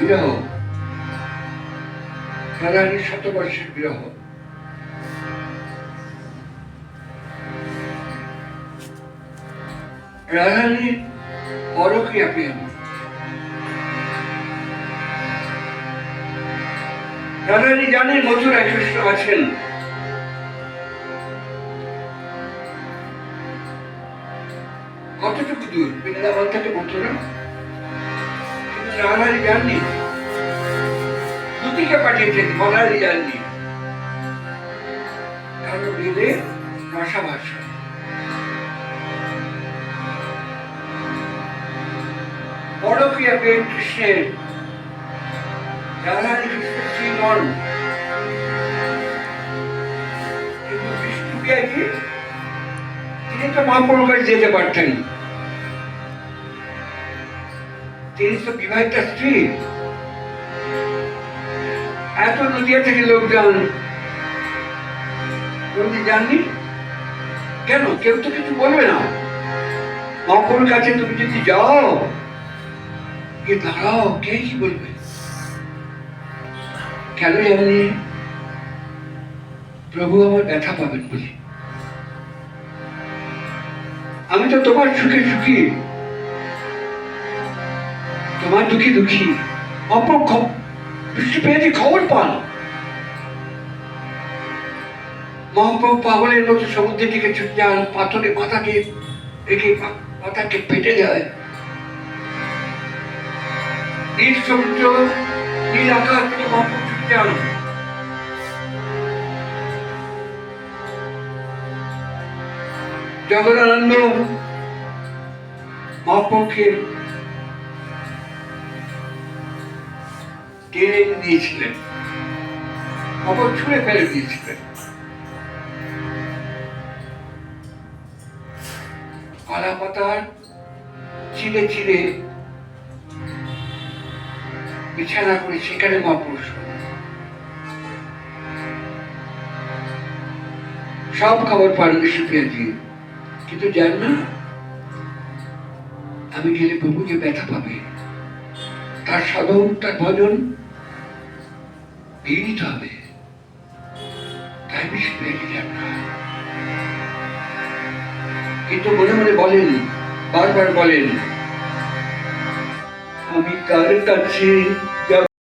বিরহ, রাধারানীর শতবর্ষের বিরহ। রাধারানীর পরকীয়া প্রেম। রাধারানী জানেন মথুরায় কৃষ্ণ আছেন, কতটুকু দূর বৃন্দাবন থেকে মথুরা, কিন্তু রাধারানী জাননি, দুটিকে পাঠিয়েছেন, বলারি জাননি, কারণ বেদে রসাভাষা। পরকীয়া প্রেম কৃষ্ণের। রাধারানী কৃষ্ণের স্ত্রী নন, কিন্তু বিষ্ণুকে কি তিনি তো মহাপ্রভুর কাছে যেতে পারতেন, তিনি তো বিবাহিতা স্ত্রী। এত নদিয়া থেকে লোকজন জাননি কেন? কেউ তো কিছু বলবে না। মহাপ্রভুর কাছে তুমি যদি যাও, গিয়ে দাঁড়াও, কে কি বলবে? কেন জানি? প্রভু আমার ব্যথা পাবেন বলে। আমি তো তোমার সুখে সুখী, তোমার দুঃখী দুঃখী। অপক্ষ বৃষ্টি পেয়েছি, খবর পান। মহাপ্রভু পাগলের মতো সমুদ্রের দিকে ছুটে যান, পাথরে মাথাকে রেখে মাথাকে পেটে যায়। নীল সমুদ্র, নীল আকাশ থেকে মহাপ্রভু ছুটে যান। জগদানন্দ মহাপ্রভুকে টেনে দিয়েছিলেন, খবর ছুঁড়ে ফেলে দিয়েছিলেন। কলা পাতার চিড়ে চিড়ে বিছানা করে সেখানে মহাপুরুষ সব খবর পান বিষ্ণুপ্রিয়াজি, কিন্তু জান না আমি গেলে প্রভু যে ব্যথা পাবে, তার সাধন তার ভজন ভেঙে দিতে হবে, তাই বিষ্ণুপ্রিয়াজি যান না। কিন্তু মনে মনে বলেন, বারবার বলেন, আমি কার কাছে